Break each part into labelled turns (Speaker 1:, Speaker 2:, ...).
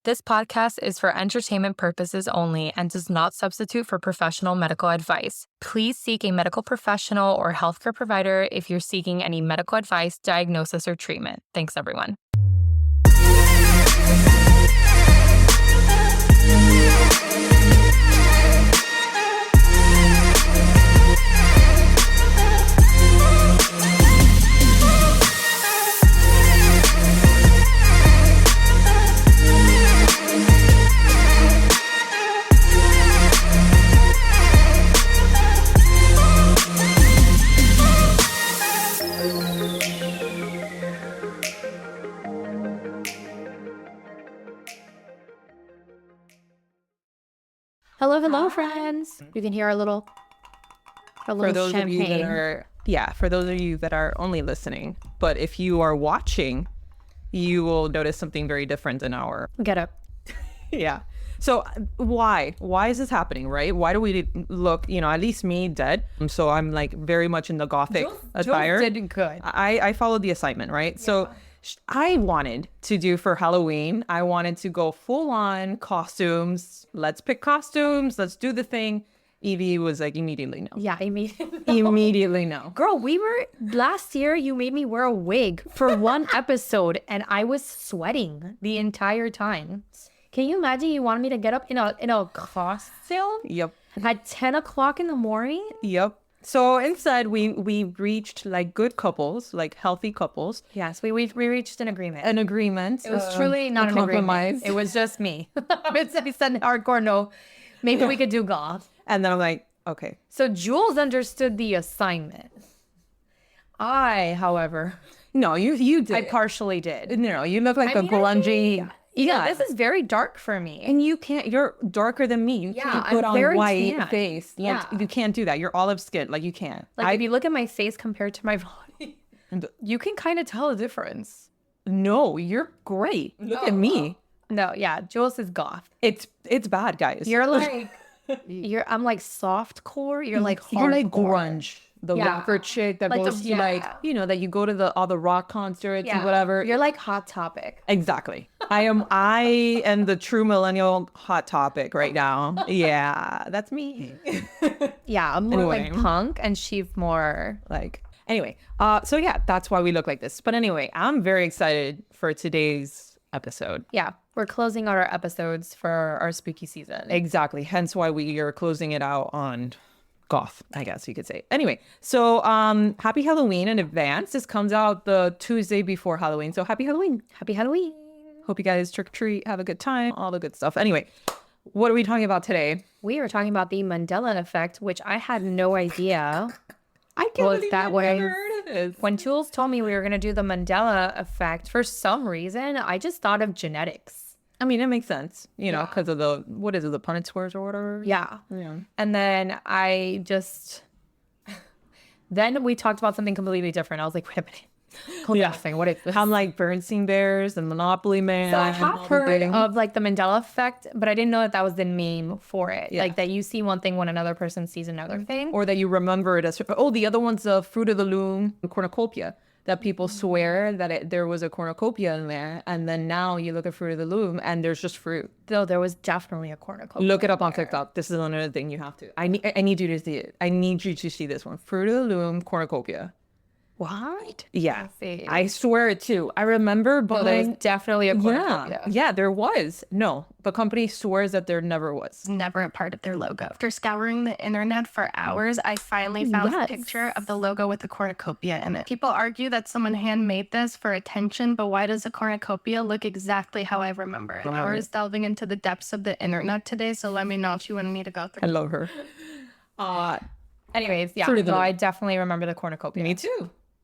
Speaker 1: This podcast is for entertainment purposes only and does not substitute for professional medical advice. Please seek a medical professional or healthcare provider if you're seeking any medical advice, diagnosis, or treatment. Thanks, everyone.
Speaker 2: Hello, friends. You can hear our little
Speaker 3: for those
Speaker 2: champagne.
Speaker 3: of you that are, for those of you that are only listening. But if you are watching, you will notice something very different in our.
Speaker 2: Get up.
Speaker 3: Yeah. So why is this happening, right? Why do we look, at least me, dead? So I'm like very much in the gothic attire.
Speaker 2: Jules did good.
Speaker 3: I followed the assignment, right? Yeah. So I wanted to do for Halloween, I wanted to go full on costumes. Let's pick costumes. Let's do the thing. Evie was like, immediately no.
Speaker 2: Yeah, immediately no.
Speaker 3: Immediately no.
Speaker 2: Girl, last year you made me wear a wig for one episode and I was sweating the entire time. Can you imagine you wanted me to get up in a costume?
Speaker 3: Yep.
Speaker 2: At 10 o'clock in the morning?
Speaker 3: Yep. So instead, we reached like good couples, like healthy couples.
Speaker 2: Yes, we reached an agreement.
Speaker 3: It
Speaker 2: was truly not an agreement. It was just me. I said hardcore, no. Maybe we could do goth.
Speaker 3: And then I'm like, okay.
Speaker 2: So Jules understood the assignment. I, however...
Speaker 3: No, you did.
Speaker 2: I partially did.
Speaker 3: No, you look like a grungy...
Speaker 2: Yeah, this is very dark for me.
Speaker 3: And you're darker than me. You can't put on white face. You can't do that. You're olive skin. Like, you can't.
Speaker 2: Like, if you look at my face compared to my body, you can kind of tell a difference.
Speaker 3: No, you're great. Look at me.
Speaker 2: No, yeah, Jules is goth.
Speaker 3: It's bad, guys.
Speaker 2: You're like, I'm like soft core. You're like hardcore.
Speaker 3: You're like grunge. The rocker chick that
Speaker 2: like
Speaker 3: goes to that you go to all the rock concerts and whatever.
Speaker 2: You're like Hot Topic.
Speaker 3: Exactly. I am the true millennial Hot Topic right now. Yeah, that's me.
Speaker 2: Yeah, I'm more like punk and she's more like...
Speaker 3: Anyway, so yeah, that's why we look like this. But anyway, I'm very excited for today's episode.
Speaker 2: Yeah, we're closing out our episodes for our spooky season.
Speaker 3: Exactly. Hence why we are closing it out on... goth, I guess you could say. Anyway, so happy Halloween in advance. This comes out the Tuesday before Halloween. So happy Halloween.
Speaker 2: Happy Halloween.
Speaker 3: Hope you guys trick or treat, have a good time, all the good stuff. Anyway, what are we talking about today?
Speaker 2: We are talking about the Mandela effect, which I had no idea.
Speaker 3: I can't believe I've never heard of this.
Speaker 2: When Jules told me we were going to do the Mandela effect, for some reason, I just thought of genetics.
Speaker 3: I mean, it makes sense, because of the Punnett squares or whatever.
Speaker 2: Yeah. And then then we talked about something completely different. I was like, wait a minute. What is this?
Speaker 3: I'm like Bernstein Bears and Monopoly Man.
Speaker 2: So I have heard of like the Mandela effect, but I didn't know that was the name for it. Yeah. Like that you see one thing when another person sees another thing.
Speaker 3: Or that you remember it as, the other one's the Fruit of the Loom cornucopia. That people swear that there was a cornucopia in there, and then now you look at Fruit of the Loom, and there's just fruit.
Speaker 2: Though there was definitely a cornucopia.
Speaker 3: Look it up on TikTok. This is another thing you have to. I need you to see it. I need you to see this one. Fruit of the Loom cornucopia.
Speaker 2: What?
Speaker 3: Yeah. I swear it too. I remember buying...
Speaker 2: there was definitely a cornucopia.
Speaker 3: Yeah, there was. No, the company swears that there never was.
Speaker 4: Never a part of their logo. After scouring the internet for hours, I finally found a picture of the logo with the cornucopia in it. People argue that someone handmade this for attention, but why does a cornucopia look exactly how I remember it? Or is delving into the depths of the internet today, so let me know if you want me to go through.
Speaker 3: I love her.
Speaker 2: Anyways, yeah, so I definitely remember the cornucopia.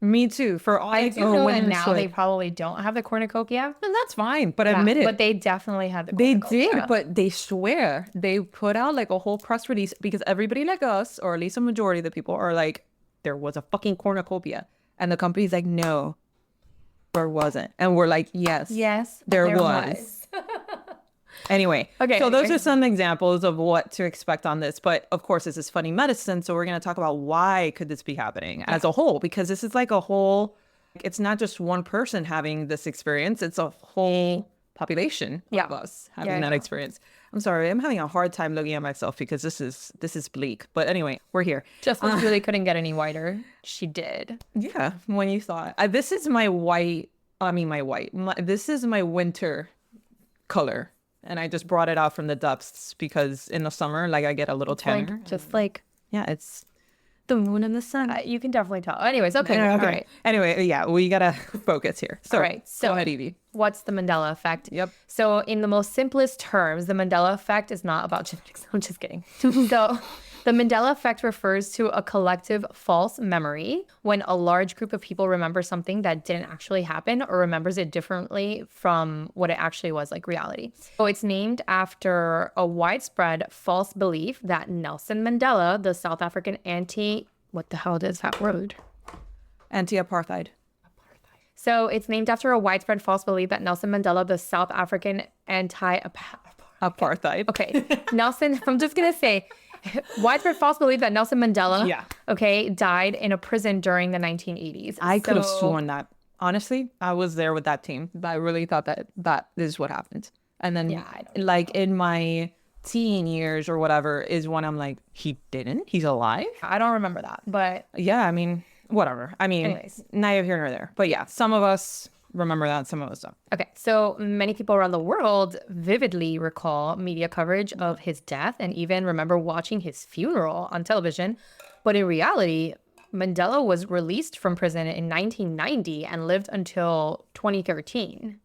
Speaker 3: Me too. For all
Speaker 2: I do know that now they probably don't have the cornucopia.
Speaker 3: And that's fine, but admit it.
Speaker 2: But they definitely had the cornucopia.
Speaker 3: They did, but they swear. They put out like a whole press release because everybody like us, or at least a majority of the people, are like, there was a fucking cornucopia. And the company's like, no, there wasn't. And we're like, yes, there was. Anyway,
Speaker 2: okay.
Speaker 3: So those are some examples of what to expect on this. But of course, this is funny medicine. So we're going to talk about why could this be happening as a whole, because this is like a whole, it's not just one person having this experience. It's a whole population
Speaker 2: Yeah.
Speaker 3: of us having
Speaker 2: Yeah,
Speaker 3: that
Speaker 2: yeah.
Speaker 3: experience. I'm sorry, I'm having a hard time looking at myself because this is bleak. But anyway, we're here.
Speaker 2: Just really couldn't get any whiter. She did.
Speaker 3: Yeah, when you thought this is my white. I mean, my white. This is my winter color, and I just brought it out from the depths because in the summer, like I get a little tanner.
Speaker 2: Like, just like
Speaker 3: Yeah, it's
Speaker 2: the moon and the sun. You can definitely tell. Anyways, okay.
Speaker 3: okay.
Speaker 2: All right.
Speaker 3: Anyway, yeah, we gotta focus here. So,
Speaker 2: All right, so-
Speaker 3: go ahead, Evie.
Speaker 2: What's the Mandela effect?
Speaker 3: Yep.
Speaker 2: So in the most simplest terms, the Mandela effect is not about genetics. I'm just kidding. So the Mandela effect refers to a collective false memory when a large group of people remember something that didn't actually happen or remembers it differently from what it actually was, like reality. So it's named after a widespread false belief that Nelson Mandela, the South African what the hell is that word?
Speaker 3: Anti-apartheid.
Speaker 2: So it's named after a widespread false belief that Nelson Mandela, the South African
Speaker 3: Apartheid.
Speaker 2: Okay, Nelson, I'm just going to say, widespread false belief that Nelson Mandela,
Speaker 3: Yeah.
Speaker 2: okay, died in a prison during the 1980s.
Speaker 3: I could have
Speaker 2: So-
Speaker 3: sworn that. Honestly, I was there with that team. I really thought that is what happened. And then,
Speaker 2: Yeah, I don't
Speaker 3: like in my teen years or whatever, is when I'm like, he didn't. He's alive.
Speaker 2: I don't remember that, but
Speaker 3: Yeah, I mean, whatever. I mean,
Speaker 2: Anyways.
Speaker 3: neither here nor there. But yeah, some of us remember that, some of us don't.
Speaker 2: okay. So many people around the world vividly recall media coverage of his death and even remember watching his funeral on television. But in reality, Mandela was released from prison in 1990 and lived until 2013.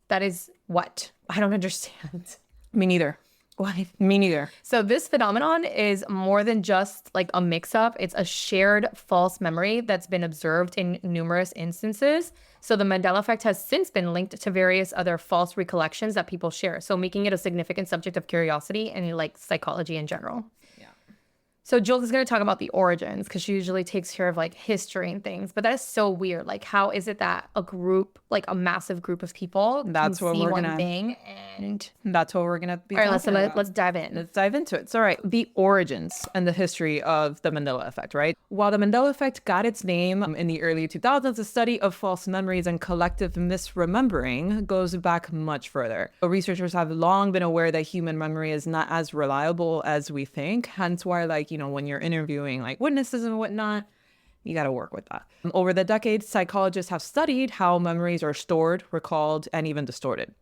Speaker 2: That is what? I don't understand.
Speaker 3: Me neither.
Speaker 2: Why?
Speaker 3: Me neither.
Speaker 2: So this phenomenon is more than just like a mix-up. It's a shared false memory that's been observed in numerous instances. So the Mandela effect has since been linked to various other false recollections that people share. So making it a significant subject of curiosity and like psychology in general. So Jules is going to talk about the origins because she usually takes care of like history and things. But that is so weird. Like, how is it that a group, like a massive group of people,
Speaker 3: That's
Speaker 2: can
Speaker 3: what
Speaker 2: see
Speaker 3: we're
Speaker 2: one
Speaker 3: gonna-
Speaker 2: thing and
Speaker 3: That's what we're going to be
Speaker 2: all right,
Speaker 3: talking about.
Speaker 2: let's dive in.
Speaker 3: Let's dive into it. So, all right, the origins and the history of the Mandela effect, right? While the Mandela effect got its name in the early 2000s, the study of false memories and collective misremembering goes back much further. Researchers have long been aware that human memory is not as reliable as we think, hence why, like, you know, when you're interviewing like witnesses and whatnot, you got to work with that. Over the decades, psychologists have studied how memories are stored, recalled, and even distorted.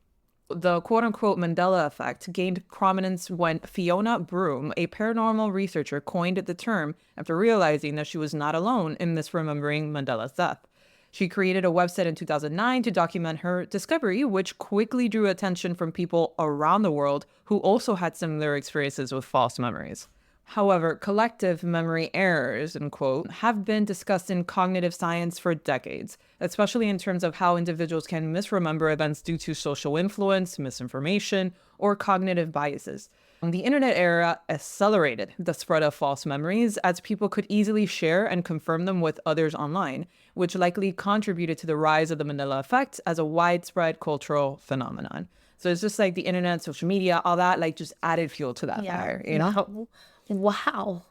Speaker 3: The quote-unquote Mandela effect gained prominence when Fiona Broome, a paranormal researcher, coined the term after realizing that she was not alone in misremembering Mandela's death. She created a website in 2009 to document her discovery, which quickly drew attention from people around the world who also had similar experiences with false memories. However, collective memory errors, end quote, have been discussed in cognitive science for decades, especially in terms of how individuals can misremember events due to social influence, misinformation, or cognitive biases. The internet era accelerated the spread of false memories as people could easily share and confirm them with others online, which likely contributed to the rise of the Mandela effect as a widespread cultural phenomenon. So it's just like the internet, social media, all that, like just added fuel to that fire, you know?
Speaker 2: Wow.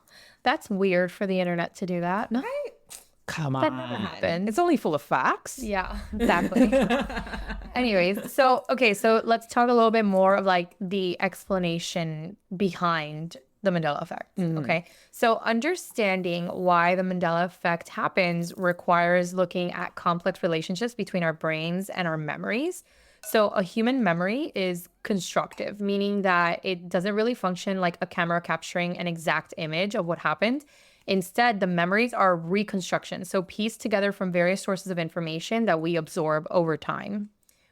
Speaker 2: That's weird for the internet to do that. No?
Speaker 3: Come on.
Speaker 2: That never happened.
Speaker 3: It's only full of facts.
Speaker 2: Yeah, exactly. Anyways, so let's talk a little bit more of like the explanation behind the Mandela effect. Okay. So understanding why the Mandela effect happens requires looking at complex relationships between our brains and our memories. So a human memory is constructive, meaning that it doesn't really function like a camera capturing an exact image of what happened. Instead, the memories are reconstruction, so pieced together from various sources of information that we absorb over time,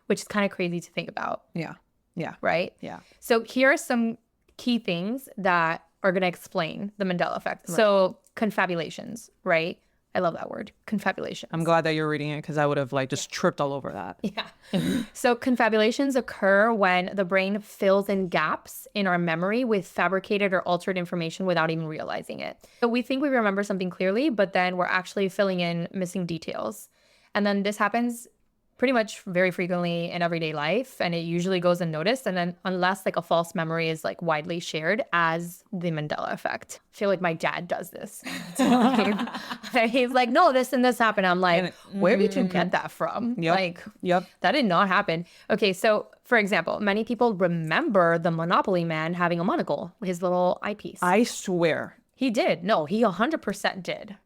Speaker 2: which is kind of crazy to think about,
Speaker 3: Yeah. Yeah.
Speaker 2: right?
Speaker 3: Yeah.
Speaker 2: So here are some key things that are going to explain the Mandela effect. So confabulations, right? I love that word, confabulation.
Speaker 3: I'm glad that you're reading it because I would have like just tripped all over that.
Speaker 2: Yeah. So confabulations occur when the brain fills in gaps in our memory with fabricated or altered information without even realizing it. So we think we remember something clearly, but then we're actually filling in missing details. And then this happens pretty much very frequently in everyday life, and it usually goes unnoticed. And then unless like a false memory is like widely shared as the Mandela effect. I feel like my dad does this. He's like, no, this and this happened. I'm like, where did you get that from? Like, that did not happen. Okay, so for example, many people remember the Monopoly man having a monocle, his little eyepiece.
Speaker 3: I swear.
Speaker 2: He did. No, he 100% did.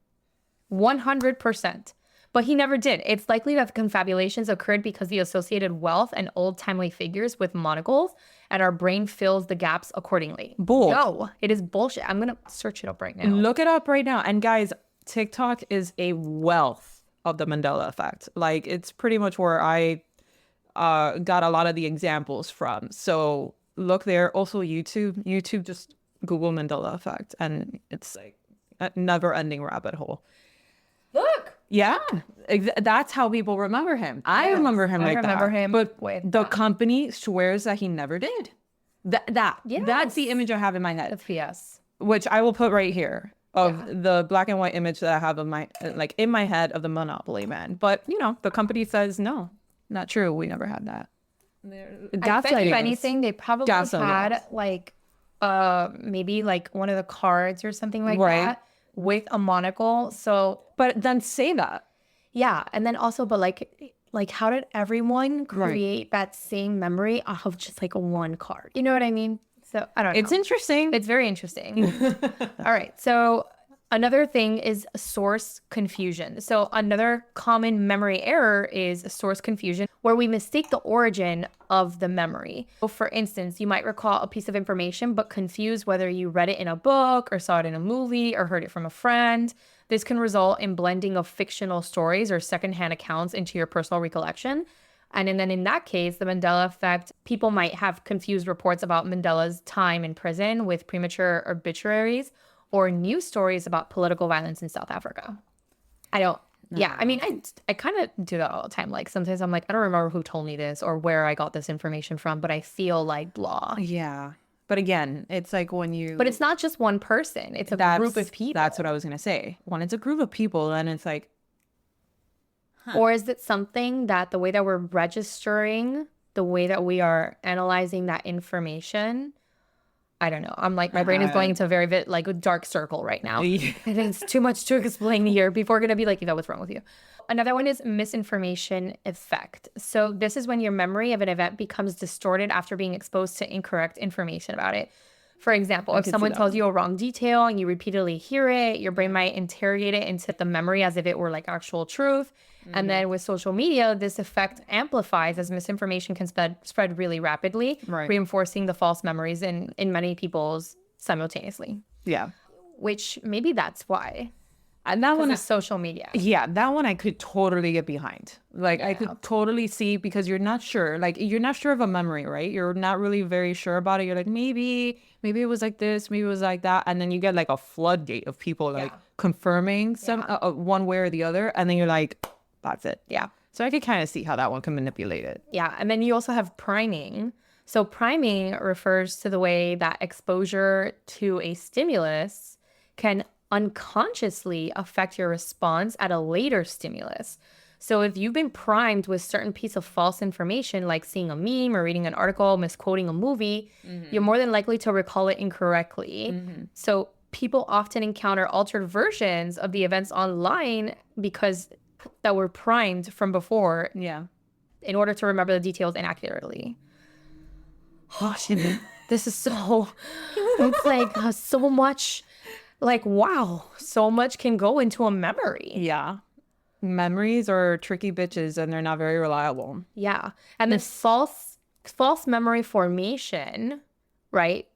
Speaker 2: 100%. But he never did. It's likely that the confabulations occurred because the associated wealth and old-timely figures with monocles, and our brain fills the gaps accordingly.
Speaker 3: Bull.
Speaker 2: No, it is bullshit. I'm going to search it up right now.
Speaker 3: Look it up right now. And guys, TikTok is a wealth of the Mandela effect. Like, it's pretty much where I got a lot of the examples from. So look there. Also YouTube. YouTube, just Google Mandela effect. And it's like a never-ending rabbit hole.
Speaker 2: Look.
Speaker 3: Yeah, that's how people remember him. I remember him like that.
Speaker 2: I remember him.
Speaker 3: But the company swears that he never did. That's the image I have in my head.
Speaker 2: Yes.
Speaker 3: Which I will put right here of the black and white image that I have of my in my head of the Monopoly man. But you know, the company says no, not true. We never had that.
Speaker 2: I bet if anything, they probably had like maybe like one of the cards or something like that with a monocle. So,
Speaker 3: but then say that.
Speaker 2: Yeah, and then also, but like how did everyone create that same memory off of just like one card? You know what I mean? So I don't know.
Speaker 3: It's interesting.
Speaker 2: It's very interesting. All right. So another thing is source confusion. So another common memory error is source confusion, where we mistake the origin of the memory. So for instance, you might recall a piece of information, but confuse whether you read it in a book or saw it in a movie or heard it from a friend. This can result in blending of fictional stories or secondhand accounts into your personal recollection. And then in that case, the Mandela effect, people might have confused reports about Mandela's time in prison with premature obituaries or news stories about political violence in South Africa. I mean, I kind of do that all the time. Like sometimes I'm like, I don't remember who told me this or where I got this information from, but I feel like blah.
Speaker 3: Yeah. But again, it's like when you...
Speaker 2: But it's not just one person. It's a group of people.
Speaker 3: That's what I was going to say. When it's a group of people, then it's like...
Speaker 2: Or is it something that the way that we're registering, the way that we are analyzing that information... I don't know. I'm like, my brain is going into a very like a dark circle right now. And it's too much to explain here. People are going to be like, what's wrong with you? Another one is misinformation effect. So this is when your memory of an event becomes distorted after being exposed to incorrect information about it. For example, if someone tells you a wrong detail and you repeatedly hear it, your brain might interrogate it into the memory as if it were like actual truth. And then with social media, this effect amplifies as misinformation can spread really rapidly, reinforcing the false memories in many people's simultaneously.
Speaker 3: Yeah.
Speaker 2: Which maybe that's why.
Speaker 3: And that one
Speaker 2: is social media.
Speaker 3: Yeah, that one I could totally get behind. Like I could totally see, because you're not sure. Like you're not sure of a memory, right? You're not really very sure about it. You're like, maybe it was like this, maybe it was like that. And then you get like a floodgate of people like confirming some one way or the other. And then you're like, that's it.
Speaker 2: Yeah.
Speaker 3: So I could kind of see how that one can manipulate it.
Speaker 2: Yeah. And then you also have priming. So priming refers to the way that exposure to a stimulus can unconsciously affect your response at a later stimulus. So if you've been primed with certain piece of false information, like seeing a meme or reading an article, misquoting a movie, you're more than likely to recall it incorrectly. So people often encounter altered versions of the events online because that were primed from before in order to remember the details inaccurately. Oh, shit. This is so... It's like so much... Like, wow, so much can go into a memory.
Speaker 3: Yeah. Memories are tricky bitches and they're not very reliable.
Speaker 2: Yeah. And the false memory formation, right?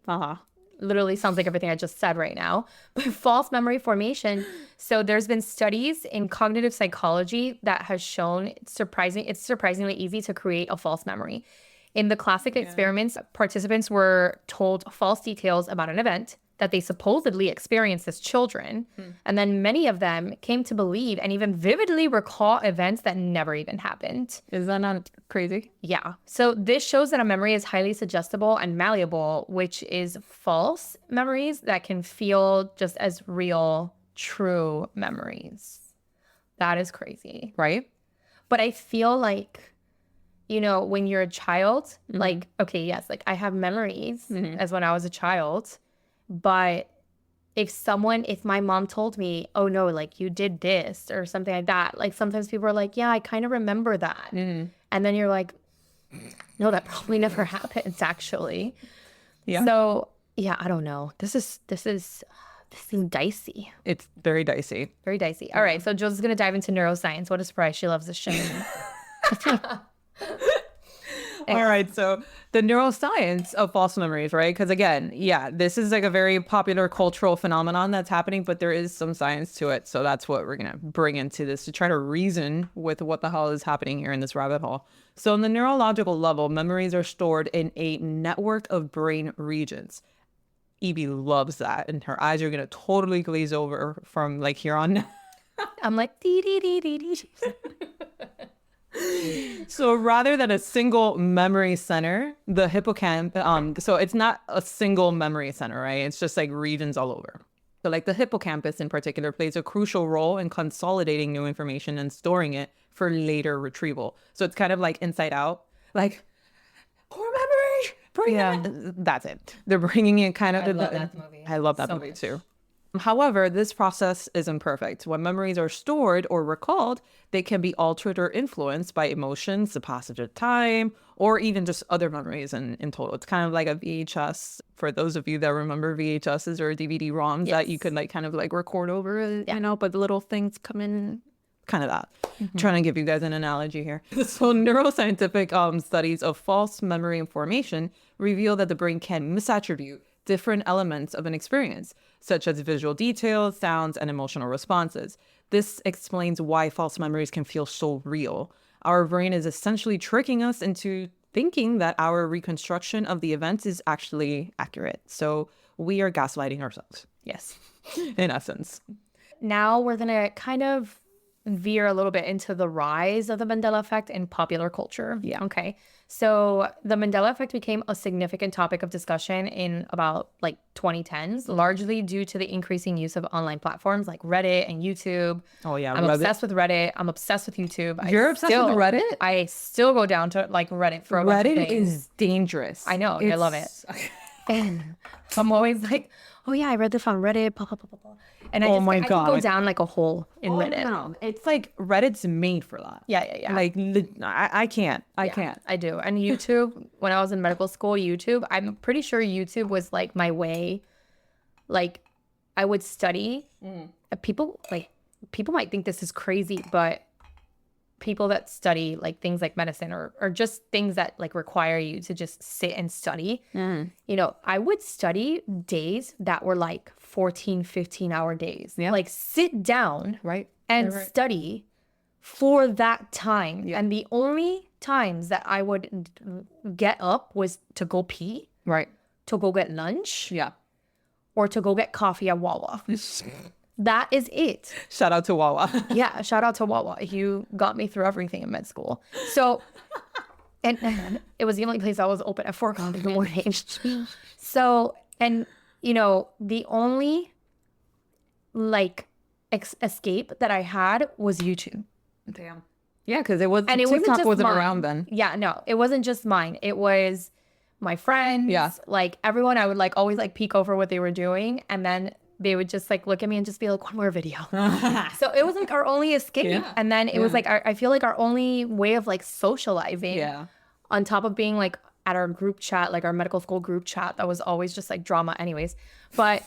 Speaker 2: Literally sounds like everything I just said right now. But false memory formation. So there's been studies in cognitive psychology that has shown it's surprisingly easy to create a false memory. In the classic experiments, participants were told false details about an event that they supposedly experienced as children. And then many of them came to believe and even vividly recall events that never even happened.
Speaker 3: Is that not crazy?
Speaker 2: Yeah. So this shows that a memory is highly suggestible and malleable, which is false memories that can feel just as real, true memories. That is crazy.
Speaker 3: Right?
Speaker 2: But I feel like, you know, when you're a child, like, okay, yes, like I have memories as when I was a child, but if my mom told me, oh no, like you did this or something like that, like sometimes people are like, yeah, I kind of remember that. And then you're like, no, that probably never happens actually.
Speaker 3: Yeah.
Speaker 2: So yeah, I don't know. This seems dicey.
Speaker 3: It's very dicey.
Speaker 2: Very dicey. All right, so Jose's gonna dive into neuroscience. What a surprise! She loves this shit.
Speaker 3: All right, so the neuroscience of false memories, right? Because again, yeah, this is like a very popular cultural phenomenon that's happening, but there is some science to it. So that's what we're gonna bring into this to try to reason with what the hell is happening here in this rabbit hole. So on the neurological level, memories are stored in a network of brain regions. Evie loves that, and her eyes are gonna totally glaze over from like here on.
Speaker 2: I'm like dee dee dee dee dee.
Speaker 3: So rather than a single memory center, the hippocampus, so it's not a single memory center, right? It's just like regions all over. So like the hippocampus in particular plays a crucial role in consolidating new information and storing it for later retrieval. So it's kind of like Inside Out, like core memory, bring it. That's it. They're bringing in kind of.
Speaker 2: I love that movie.
Speaker 3: I love that movie too. However, this process is imperfect. When memories are stored or recalled, they can be altered or influenced by emotions, the passage of time, or even just other memories in total. It's kind of like a VHS, for those of you that remember VHSs or DVD-ROMs that you could like kind of like record over it, you know, but the little things come in, kind of that. Trying to give you guys an analogy here. So neuroscientific studies of false memory information reveal that the brain can misattribute different elements of an experience, such as visual details, sounds, and emotional responses. This explains why false memories can feel so real. Our brain is essentially tricking us into thinking that our reconstruction of the events is actually accurate. So we are gaslighting ourselves.
Speaker 2: Yes.
Speaker 3: In essence.
Speaker 2: Now we're gonna kind of veer a little bit into the rise of the Mandela effect in popular culture.
Speaker 3: Yeah.
Speaker 2: Okay. So the Mandela effect became a significant topic of discussion in about like 2010s, largely due to the increasing use of online platforms like Reddit and YouTube.
Speaker 3: Oh yeah,
Speaker 2: I'm obsessed with Reddit. I'm obsessed with YouTube.
Speaker 3: You're obsessed with Reddit?
Speaker 2: I still go down to like Reddit for a bunch of
Speaker 3: Reddit
Speaker 2: things.
Speaker 3: is dangerous.
Speaker 2: I know. I love it. And I'm always like, oh yeah, I read this on Reddit, blah, blah, blah, blah, blah. And I can go down like a hole in Reddit.
Speaker 3: No. It's like Reddit's made for that.
Speaker 2: Yeah.
Speaker 3: Like I can't. I can't.
Speaker 2: I do. And YouTube, when I was in medical school, YouTube, I'm pretty sure YouTube was like my way. Like I would study. People might think this is crazy, but people that study like things like medicine or just things that like require you to just sit and study, you know, I would study days that were like 14, 15-hour days. Yeah. Like sit down and study for that time. Yeah. And the only times that I would get up was to go pee.
Speaker 3: Right.
Speaker 2: To go get lunch.
Speaker 3: Yeah.
Speaker 2: Or to go get coffee at Wawa. That is it.
Speaker 3: Shout out to Wawa.
Speaker 2: Yeah, shout out to Wawa. You got me through everything in med school. So, and it was the only place that was open at 4 o'clock in the morning. So, and you know, the only like escape that I had was YouTube.
Speaker 3: Damn. Yeah, because it was,
Speaker 2: and it
Speaker 3: TikTok wasn't
Speaker 2: mine.
Speaker 3: around then.
Speaker 2: Yeah, no, it wasn't just mine. It was my friends.
Speaker 3: Yeah.
Speaker 2: Like everyone, I would like always like peek over what they were doing, and then they would just like look at me and just be like, one more video. So it was like our only escape. Yeah. And then it was like, I feel like our only way of like socializing on top of being like at our group chat, like our medical school group chat, that was always just like drama anyways. But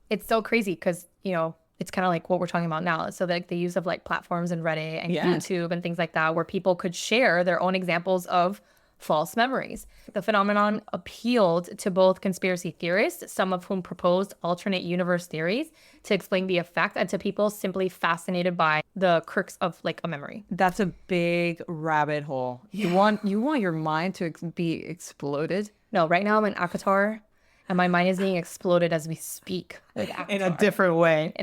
Speaker 2: it's so crazy because, you know, it's kind of like what we're talking about now. So like the use of like platforms and Reddit and YouTube and things like that, where people could share their own examples of false memories. The phenomenon appealed to both conspiracy theorists, some of whom proposed alternate universe theories to explain the effect, and to people simply fascinated by the crux of like a memory.
Speaker 3: That's a big rabbit hole. You want your mind to be exploded?
Speaker 2: No, right now I'm in Akatar, and my mind is being exploded as we speak.
Speaker 3: In a different way.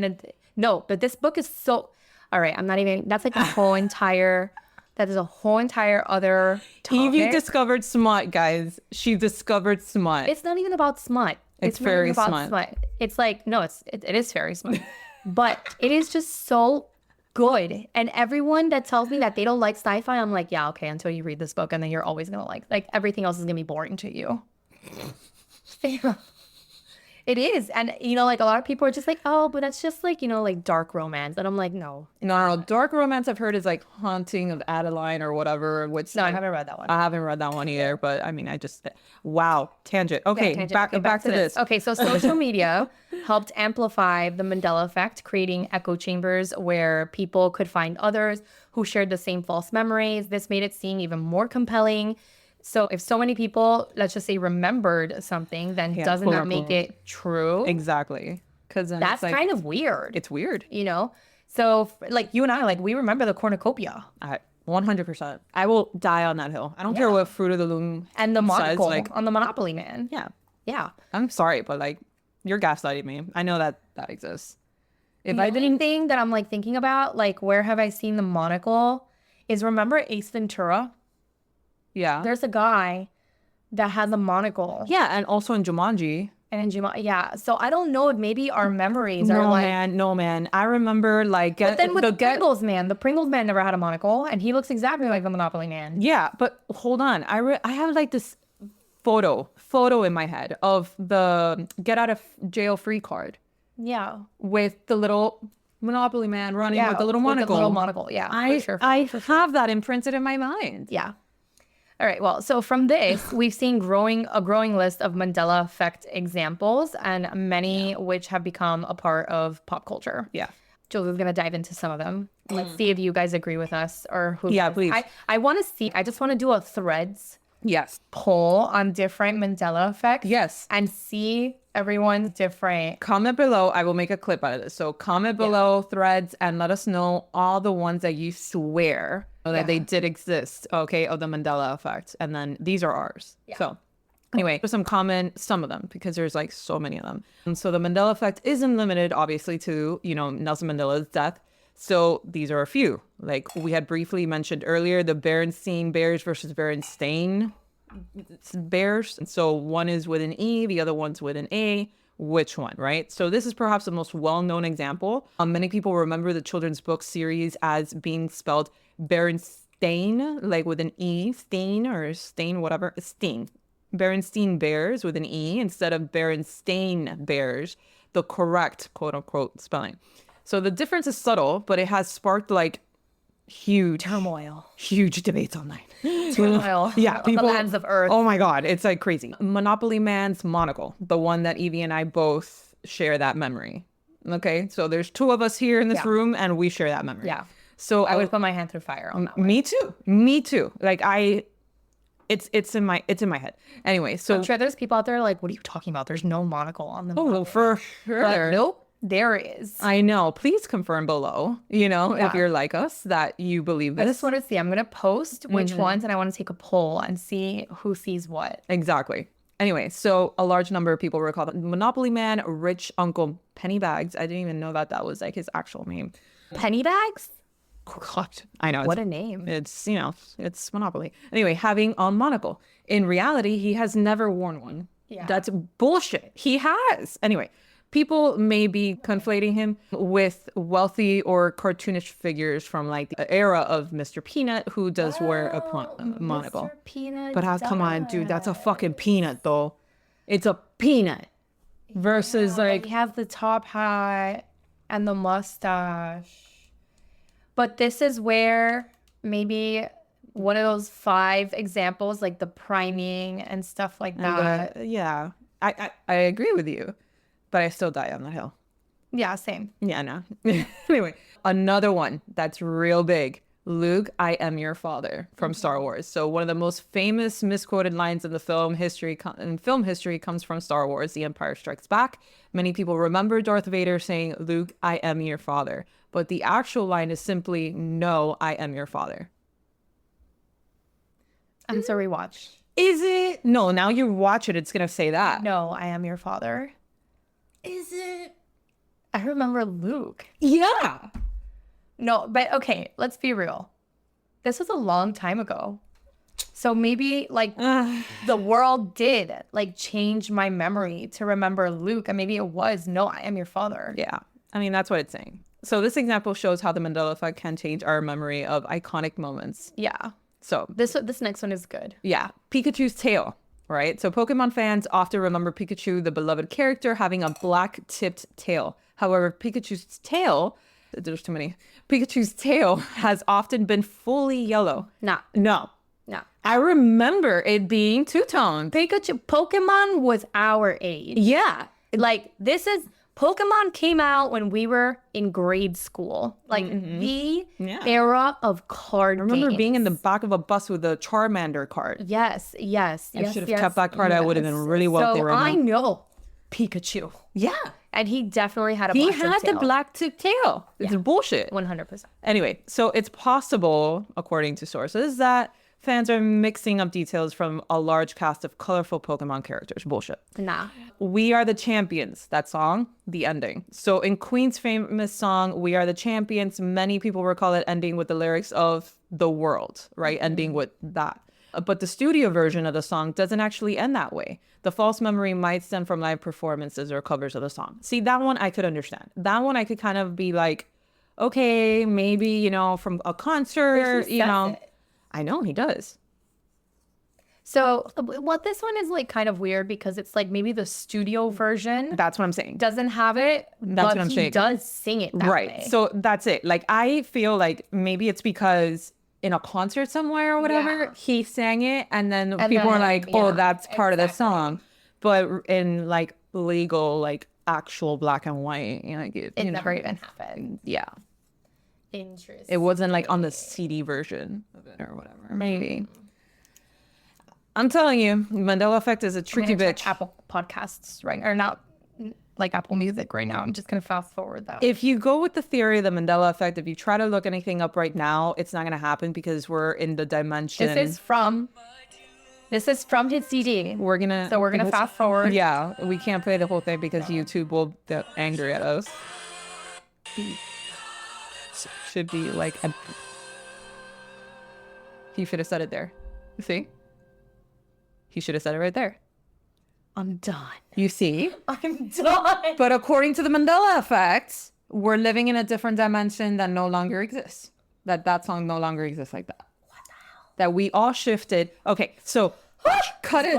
Speaker 2: No, but this book is so. All right, I'm not even. That's like a whole entire. That is a whole entire other topic.
Speaker 3: Evie discovered smut, guys. She discovered smut.
Speaker 2: It's not even about smut.
Speaker 3: It's very smut.
Speaker 2: It's like, no, it is very smut. But it is just so good. And everyone that tells me that they don't like sci-fi, I'm like, yeah, okay, until you read this book, and then you're always gonna like everything else is gonna be boring to you. It is. And, you know, like a lot of people are just like, oh, but that's just like, you know, like dark romance. And I'm like, no.
Speaker 3: No, dark romance I've heard is like Haunting of Adeline or whatever. Which
Speaker 2: No, I haven't read that one.
Speaker 3: I haven't read that one either, but I mean, wow, tangent. Okay,
Speaker 2: Yeah, tangent.
Speaker 3: back,
Speaker 2: Okay,
Speaker 3: back to this.
Speaker 2: Okay, so social media helped amplify the Mandela effect, creating echo chambers where people could find others who shared the same false memories. This made it seem even more compelling. So if so many people, let's just say, remembered something, then doesn't that make it true?
Speaker 3: Exactly. Because
Speaker 2: that's like, kind of weird.
Speaker 3: It's weird.
Speaker 2: You know? So like you and I, like we remember the cornucopia.
Speaker 3: 100%. I will die on that hill. I don't care what Fruit of the Loom
Speaker 2: and the monocle
Speaker 3: says, like,
Speaker 2: on the Monopoly Man.
Speaker 3: Yeah.
Speaker 2: Yeah.
Speaker 3: I'm sorry, but like you're gaslighting me. I know that exists.
Speaker 2: If I didn't think that I'm like thinking about like where have I seen the monocle is remember Ace Ventura?
Speaker 3: Yeah.
Speaker 2: There's a guy that has a monocle.
Speaker 3: Yeah, and also in Jumanji.
Speaker 2: And in Jumanji, yeah. So I don't know if maybe our memories are like...
Speaker 3: No, man. I remember like...
Speaker 2: But then with the Pringles Man, the Pringles Man never had a monocle, and he looks exactly like the Monopoly Man.
Speaker 3: Yeah, but hold on. I have like this photo in my head of the get out of jail free card.
Speaker 2: Yeah.
Speaker 3: With the little Monopoly Man running with the little monocle.
Speaker 2: The little monocle, yeah.
Speaker 3: I have that imprinted in my mind.
Speaker 2: Yeah. All right. Well, so from this, we've seen a growing list of Mandela effect examples, and many which have become a part of pop culture.
Speaker 3: Yeah.
Speaker 2: Jules is going to dive into some of them. Let's see if you guys agree with us or who.
Speaker 3: Yeah, please.
Speaker 2: I want to see. I just want to do a Threads poll on different Mandela effects.
Speaker 3: Yes.
Speaker 2: And see everyone's different.
Speaker 3: Comment below. I will make a clip out of this. So comment below Threads and let us know all the ones that you swear that they did exist, okay, of the Mandela effect. And then these are ours. Yeah. So anyway, there's some of them, because there's like so many of them. And so the Mandela effect isn't limited, obviously, to, you know, Nelson Mandela's death. So these are a few. Like we had briefly mentioned earlier, the Berenstain Bears versus Berenstain Bears. And so one is with an E, the other one's with an A. Which one, right? So this is perhaps the most well-known example. Many people remember the children's book series as being spelled Berenstain, like with an E, Stain or Stain, whatever, Stain. Berenstain Bears with an E instead of Berenstain Bears, the correct quote-unquote spelling. So the difference is subtle, but it has sparked like huge debates online.
Speaker 2: Turmoil.
Speaker 3: Yeah, people,
Speaker 2: the lands of Earth.
Speaker 3: Oh my God, it's like crazy. Monopoly Man's monocle, the one that Evie and I both share that memory. Okay, so there's two of us here in this room, and we share that memory.
Speaker 2: Yeah.
Speaker 3: So
Speaker 2: I would put my hand through fire on that one.
Speaker 3: Me too. Like it's in my head. Anyway, so
Speaker 2: I'm sure there's people out there like, what are you talking about? There's no monocle on them.
Speaker 3: Oh, for sure.
Speaker 2: But nope. There is.
Speaker 3: I know. Please confirm below, you know, if you're like us, that you believe this.
Speaker 2: I just want to see. I'm going to post which ones, and I want to take a poll and see who sees what.
Speaker 3: Exactly. Anyway, so a large number of people recall the Monopoly Man, Rich Uncle Pennybags. I didn't even know that was like his actual name.
Speaker 2: Pennybags?
Speaker 3: I know.
Speaker 2: What a name.
Speaker 3: It's, you know, it's Monopoly. Anyway, having a monocle. In reality, he has never worn one. Yeah. That's bullshit. He has. Anyway. People may be conflating him with wealthy or cartoonish figures from like the era of Mr. Peanut, who does wear a monocle.
Speaker 2: Mr. Peanut
Speaker 3: but come on, dude, that's a fucking peanut though. It's a peanut versus like...
Speaker 2: He has the top hat and the mustache. But this is where maybe one of those 5 examples, like the priming and stuff like that.
Speaker 3: Yeah, I agree with you. But I still die on that hill.
Speaker 2: Yeah, same.
Speaker 3: Yeah, no. Anyway, another one that's real big. Luke, I am your father from Star Wars. So one of the most famous misquoted lines in the film history comes from Star Wars, The Empire Strikes Back. Many people remember Darth Vader saying, Luke, I am your father. But the actual line is simply, no, I am your father.
Speaker 2: And it's a rewatch.
Speaker 3: Is it? No, now you watch it, it's going to say that.
Speaker 2: No, I am your father.
Speaker 3: Is it?
Speaker 2: I remember Luke.
Speaker 3: Yeah.
Speaker 2: No, but okay, let's be real. This was a long time ago. So maybe like the world did like change my memory to remember Luke, and maybe it was, no, I am your father.
Speaker 3: Yeah. I mean, that's what it's saying. So this example shows how the Mandela effect can change our memory of iconic moments.
Speaker 2: Yeah.
Speaker 3: So
Speaker 2: This next one is good.
Speaker 3: yeah, Pikachu's tail, right? So Pokemon fans often remember Pikachu, the beloved character, having a black-tipped tail. However, Pikachu's tail has often been fully yellow.
Speaker 2: Nah.
Speaker 3: No.
Speaker 2: Nah.
Speaker 3: I remember it being two-toned.
Speaker 2: Pokemon was our age.
Speaker 3: Yeah.
Speaker 2: Like, Pokemon came out when we were in grade school. Like, the era of card
Speaker 3: I remember
Speaker 2: games.
Speaker 3: being in the back of a bus with a Charmander card.
Speaker 2: Yes.
Speaker 3: I should have kept that card. I would have been really wealthy
Speaker 2: So
Speaker 3: right now.
Speaker 2: I know Pikachu.
Speaker 3: Yeah.
Speaker 2: And he definitely had a
Speaker 3: He
Speaker 2: black
Speaker 3: had the
Speaker 2: tail.
Speaker 3: black tip tail. It's bullshit.
Speaker 2: 100%.
Speaker 3: Anyway, so it's possible, according to sources, that fans are mixing up details from a large cast of colorful Pokemon characters. Bullshit.
Speaker 2: Nah.
Speaker 3: We Are the Champions, that song, the ending. So in Queen's famous song, We Are the Champions, many people recall it ending with the lyrics of The World, right? Ending with that. But the studio version of the song doesn't actually end that way. The false memory might stem from live performances or covers of the song. See, that one I could understand. That one I could kind of be like, okay, maybe, you know, from a concert, you know. I know he does.
Speaker 2: So, this one is like kind of weird because it's like maybe the studio version
Speaker 3: That's what I'm saying.
Speaker 2: doesn't have it,
Speaker 3: That's
Speaker 2: but
Speaker 3: what I'm
Speaker 2: he
Speaker 3: saying.
Speaker 2: does sing it that
Speaker 3: Right.
Speaker 2: way.
Speaker 3: So that's it. Like, I feel like maybe it's because in a concert somewhere or whatever, he sang it, and then people are like, oh, that's part of the song. But in like legal, like actual black and white, you know, like
Speaker 2: it never even happened.
Speaker 3: Yeah.
Speaker 2: Interesting.
Speaker 3: It wasn't like on the CD version of it or whatever. Maybe. I'm telling you, Mandela effect is a tricky bitch.
Speaker 2: Apple Podcasts, right? Or not like Apple Music right now. I'm just going to fast forward that.
Speaker 3: If you go with the theory of the Mandela effect, if you try to look anything up right now, it's not going to happen because we're in the dimension.
Speaker 2: This is from his CD.
Speaker 3: We're gonna
Speaker 2: fast forward.
Speaker 3: Yeah, we can't play the whole thing because YouTube will get angry at us. Should be like he should have said it there. See? He should have said it right there.
Speaker 2: I'm done.
Speaker 3: You see?
Speaker 2: I'm done.
Speaker 3: But according to the Mandela effect, we're living in a different dimension that no longer exists. That song no longer exists like that. What the hell? That we all shifted. Okay, so cut in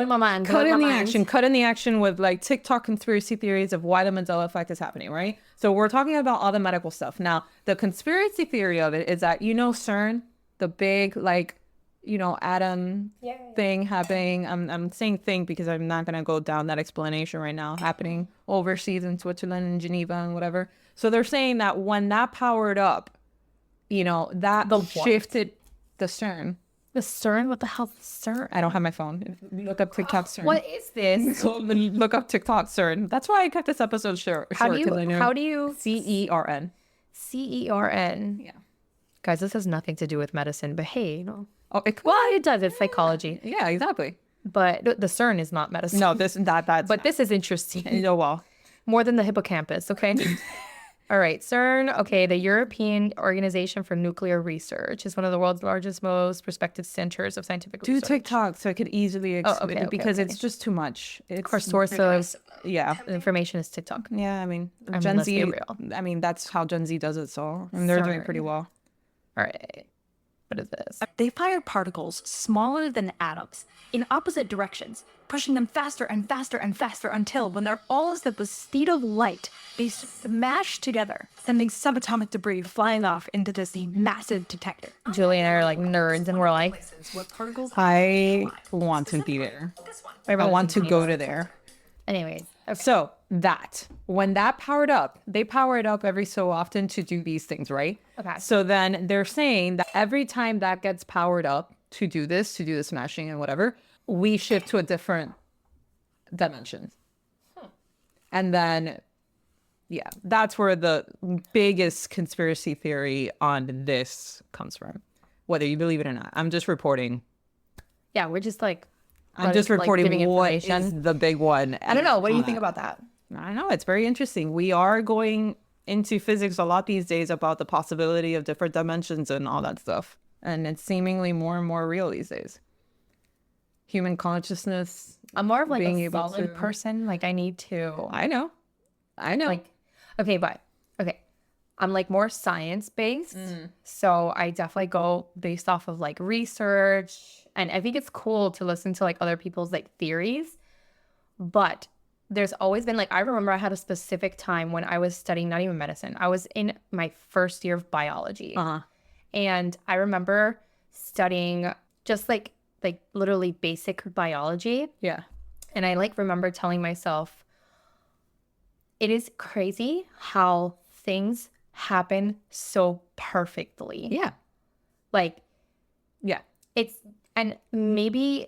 Speaker 3: the action with like TikTok conspiracy theories of why the Mandela effect is happening, right? So we're talking about all the medical stuff. Now, the conspiracy theory of it is that, you know, CERN, the big like, you know, atom thing happening. I'm saying thing because I'm not going to go down that explanation right now, happening overseas in Switzerland and Geneva and whatever. So they're saying that when that powered up, you know, that shifted the CERN.
Speaker 2: The CERN? What the hell is CERN?
Speaker 3: I don't have my phone. Look up TikTok CERN.
Speaker 2: What is this?
Speaker 3: So look up TikTok CERN. That's why I kept this episode short.
Speaker 2: How do you
Speaker 3: CERN?
Speaker 2: CERN.
Speaker 3: Yeah.
Speaker 2: Guys, this has nothing to do with medicine, but hey, you know.
Speaker 3: Oh,
Speaker 2: It does. It's psychology.
Speaker 3: Yeah, exactly.
Speaker 2: But the CERN is not medicine.
Speaker 3: No, that's.
Speaker 2: But this is interesting.
Speaker 3: Oh, well.
Speaker 2: More than the hippocampus, okay? All right, CERN, okay, the European Organization for Nuclear Research is one of the world's largest, most respected centers of scientific
Speaker 3: Do
Speaker 2: research.
Speaker 3: TikTok so I could easily explain it because it's just too much.
Speaker 2: Our source of
Speaker 3: yeah.
Speaker 2: information is TikTok.
Speaker 3: Yeah, I mean,
Speaker 2: I mean,
Speaker 3: Gen
Speaker 2: let's
Speaker 3: Z,
Speaker 2: be real.
Speaker 3: I mean, that's how Gen Z does it, so and they're doing pretty well.
Speaker 2: All right, what is this?
Speaker 5: They fire particles smaller than atoms in opposite directions, pushing them faster and faster and faster until, when they're all at the speed of light, they smash together, sending subatomic debris flying off into this massive detector.
Speaker 2: Julie and I are like nerds, and we're like,
Speaker 3: I want to be there. I want to go to there.
Speaker 2: anyways. Okay.
Speaker 3: So that when that powered up, they power it up every so often to do these things, right?
Speaker 2: Okay.
Speaker 3: So then they're saying that every time that gets powered up to do the smashing and whatever, we shift to a different dimension. And then, yeah, that's where the biggest conspiracy theory on this comes from, whether you believe it or not. I'm just reporting.
Speaker 2: Yeah, we're just like,
Speaker 3: I'm just reporting
Speaker 2: giving
Speaker 3: what
Speaker 2: information.
Speaker 3: is the big one.
Speaker 2: I don't know. What do you think about that?
Speaker 3: I don't know. It's very interesting. We are going into physics a lot these days about the possibility of different dimensions and all that stuff. And it's seemingly more and more real these days. Human consciousness.
Speaker 2: I'm more of like
Speaker 3: being
Speaker 2: a
Speaker 3: able
Speaker 2: solid
Speaker 3: to-
Speaker 2: person. Like I need to
Speaker 3: I know.
Speaker 2: like, okay, but okay. I'm like more science based. So I definitely go based off of like research. And I think it's cool to listen to like other people's like theories. But there's always been like, I remember I had a specific time when I was studying, not even medicine. I was in my first year of biology. And I remember studying just like literally basic biology.
Speaker 3: Yeah.
Speaker 2: And I like remember telling myself, it is crazy how things happen so perfectly.
Speaker 3: Yeah.
Speaker 2: Like,
Speaker 3: Yeah.
Speaker 2: it's, and maybe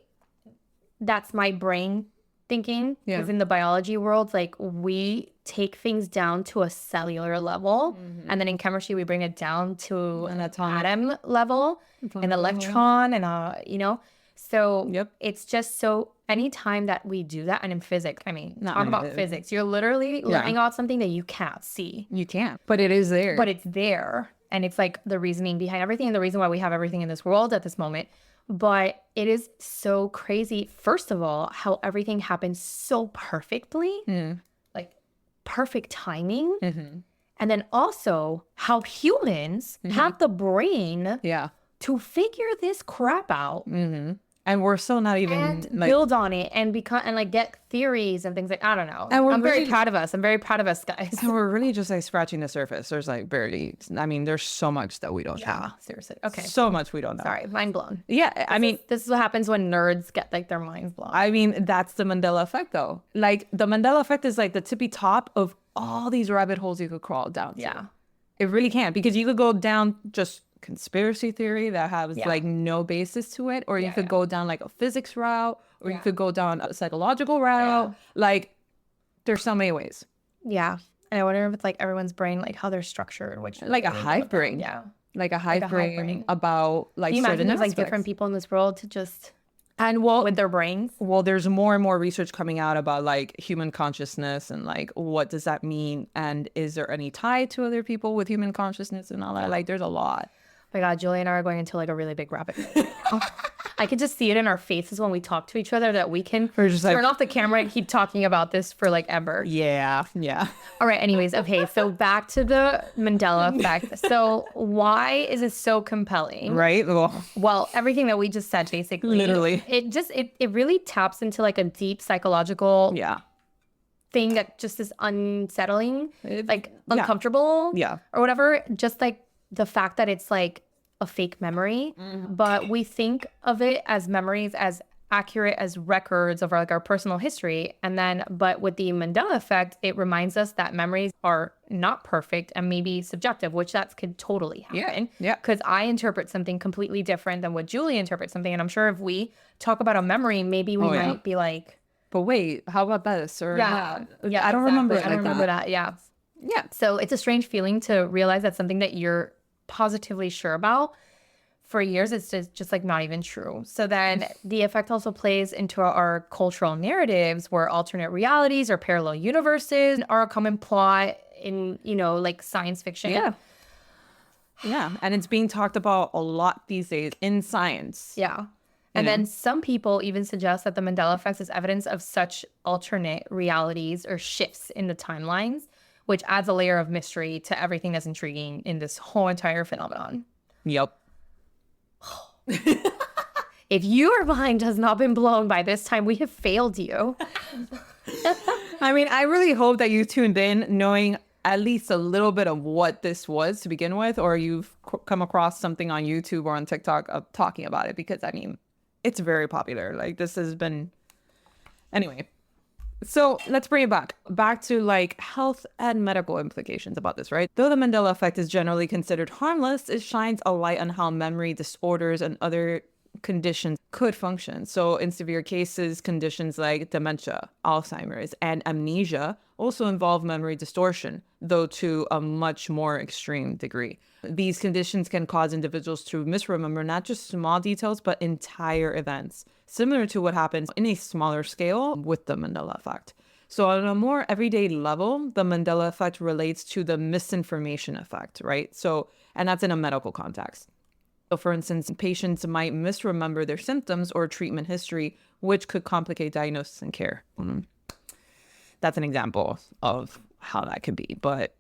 Speaker 2: that's my brain thinking,
Speaker 3: Yeah.
Speaker 2: because in the biology world, like we take things down to a cellular level, and then in chemistry we bring it down to
Speaker 3: An
Speaker 2: an
Speaker 3: atomic.
Speaker 2: atom level, an electron, and a, you know, so
Speaker 3: Yep.
Speaker 2: it's just so anytime that we do that, and in physics, I mean,
Speaker 3: Not
Speaker 2: talk
Speaker 3: in
Speaker 2: about
Speaker 3: physics.
Speaker 2: physics, you're literally learning about something that you can't see,
Speaker 3: You can't, but it is there.
Speaker 2: but it's there, and it's like the reasoning behind everything and the reason why we have everything in this world at this moment. But it is so crazy, first of all, how everything happens so perfectly, like perfect timing. And then also how humans have the brain
Speaker 3: yeah.
Speaker 2: to figure this crap out
Speaker 3: And we're still not even
Speaker 2: and
Speaker 3: like,
Speaker 2: build on it and become and like get theories and things like, I don't know.
Speaker 3: And we're
Speaker 2: I'm very
Speaker 3: really-
Speaker 2: proud of us. I'm very proud of us, guys.
Speaker 3: and we're really just like scratching the surface. There's like barely, I mean, there's so much that we don't know.
Speaker 2: Seriously. Okay.
Speaker 3: So much we don't know.
Speaker 2: Sorry. Mind blown.
Speaker 3: Yeah. I mean,
Speaker 2: This is what happens when nerds get like their minds blown.
Speaker 3: that's the Mandela effect though. Like the Mandela effect is like the tippy top of all these rabbit holes you could crawl down to.
Speaker 2: Yeah.
Speaker 3: It really can, because you could go down just conspiracy theory that has like no basis to it, or you could go down like a physics route, or you could go down a psychological route. Like there's so many ways.
Speaker 2: Yeah. And I wonder if it's like everyone's brain, like how they're structured, which
Speaker 3: Like a hive brain.
Speaker 2: Yeah.
Speaker 3: Like a hive brain,
Speaker 2: brain.
Speaker 3: about like
Speaker 2: Can you
Speaker 3: certain
Speaker 2: imagine there's like
Speaker 3: aspects.
Speaker 2: different people in this world to just
Speaker 3: And well,
Speaker 2: with their brains?
Speaker 3: well, there's more and more research coming out about like human consciousness and like what does that mean, and is there any tie to other people with human consciousness and all that? Like there's a lot.
Speaker 2: Oh my God, Julie and I are going into like a really big rabbit hole. I can just see it in our faces when we talk to each other that we can
Speaker 3: We're just like-
Speaker 2: turn off the camera and keep talking about this for like ever.
Speaker 3: Yeah.
Speaker 2: All right, anyways, okay, so back to the Mandela effect. So why is it so compelling?
Speaker 3: Right.
Speaker 2: Well, everything that we just said, basically.
Speaker 3: Literally.
Speaker 2: It really taps into like a deep psychological
Speaker 3: Yeah.
Speaker 2: thing that just is unsettling, like
Speaker 3: yeah.
Speaker 2: uncomfortable,
Speaker 3: Yeah.
Speaker 2: or whatever. Just like the fact that it's like a fake memory, but we think of it as memories as accurate as records of our personal history. And then, but with the Mandela effect, it reminds us that memories are not perfect and maybe subjective, which that could totally happen.
Speaker 3: Yeah.
Speaker 2: Because I interpret something completely different than what Julie interprets something. And I'm sure if we talk about a memory, maybe we might be like,
Speaker 3: But wait, how about this? Or
Speaker 2: yeah,
Speaker 3: I don't remember it
Speaker 2: I don't
Speaker 3: like
Speaker 2: remember
Speaker 3: that.
Speaker 2: that. Yeah.
Speaker 3: Yeah.
Speaker 2: So it's a strange feeling to realize that something that you're positively sure about for years, it's just like not even true. So then the effect also plays into our cultural narratives where alternate realities or parallel universes are a common plot in, you know, like science fiction.
Speaker 3: Yeah. Yeah. And it's being talked about a lot these days in science.
Speaker 2: Yeah. And then some people even suggest that the Mandela effect is evidence of such alternate realities or shifts in the timelines, which adds a layer of mystery to everything that's intriguing in this whole entire phenomenon.
Speaker 3: Yep.
Speaker 2: If your mind has not been blown by this time, we have failed you.
Speaker 3: I mean, I really hope that you tuned in knowing at least a little bit of what this was to begin with, or you've come across something on YouTube or on TikTok of talking about it, because I mean, it's very popular. Like this has been, anyway. So let's bring it back to like health and medical implications about this, right? Though the Mandela effect is generally considered harmless, it shines a light on how memory disorders and other conditions could function. So in severe cases, conditions like dementia, Alzheimer's, and amnesia also involve memory distortion, though to a much more extreme degree. These conditions can cause individuals to misremember not just small details, but entire events, similar to what happens in a smaller scale with the Mandela effect. So on a more everyday level, the Mandela effect relates to the misinformation effect, right? So, and that's in a medical context. So for instance, patients might misremember their symptoms or treatment history, which could complicate diagnosis and care. That's an example of how that could be. But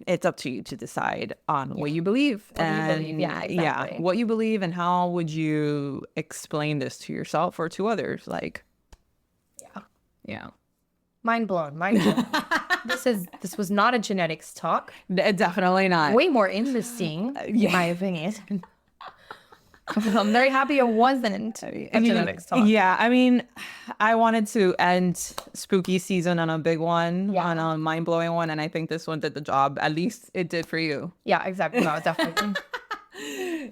Speaker 3: it's up to you to decide on what you believe. What you believe, and how would you explain this to yourself or to others? Like, yeah.
Speaker 2: Mind blown. This was not a genetics talk.
Speaker 3: Definitely not.
Speaker 2: Way more interesting, in my opinion. I'm very happy it wasn't a genetics talk.
Speaker 3: Yeah, I mean, I wanted to end spooky season on a big one, on a mind-blowing one, and I think this one did the job. At least it did for you.
Speaker 2: Yeah, exactly. No, definitely.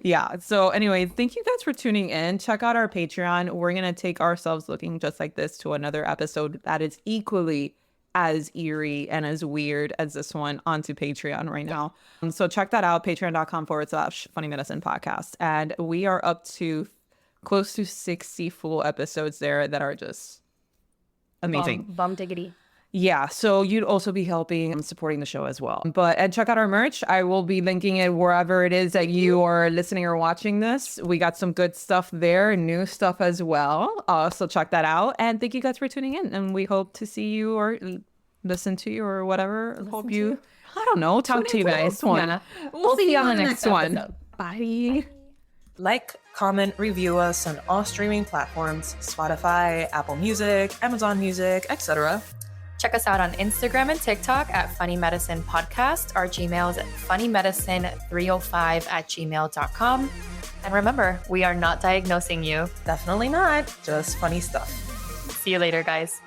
Speaker 3: Yeah. So anyway, thank you guys for tuning in. Check out our Patreon. We're going to take ourselves looking just like this to another episode that is equally as eerie and as weird as this one onto Patreon right now. So check that out, patreon.com/Funny Medicine Podcast. And we are up to close to 60 full episodes there that are just amazing.
Speaker 2: Bum diggity.
Speaker 3: Yeah, so you'd also be helping and supporting the show as well. And check out our merch. I will be linking it wherever it is that you are listening or watching this. We got some good stuff there, new stuff as well. So check that out. And thank you guys for tuning in. And we hope to see you or listen to you or whatever. I don't know, talk to you guys. We'll see you on the next one. Bye.
Speaker 6: Like, comment, review us on all streaming platforms: Spotify, Apple Music, Amazon Music, etc.
Speaker 1: Check us out on Instagram and TikTok at Funny Medicine Podcast. Our Gmail is funnymedicine305@gmail.com. And remember, we are not diagnosing you.
Speaker 6: Definitely not. Just funny stuff.
Speaker 1: See you later, guys.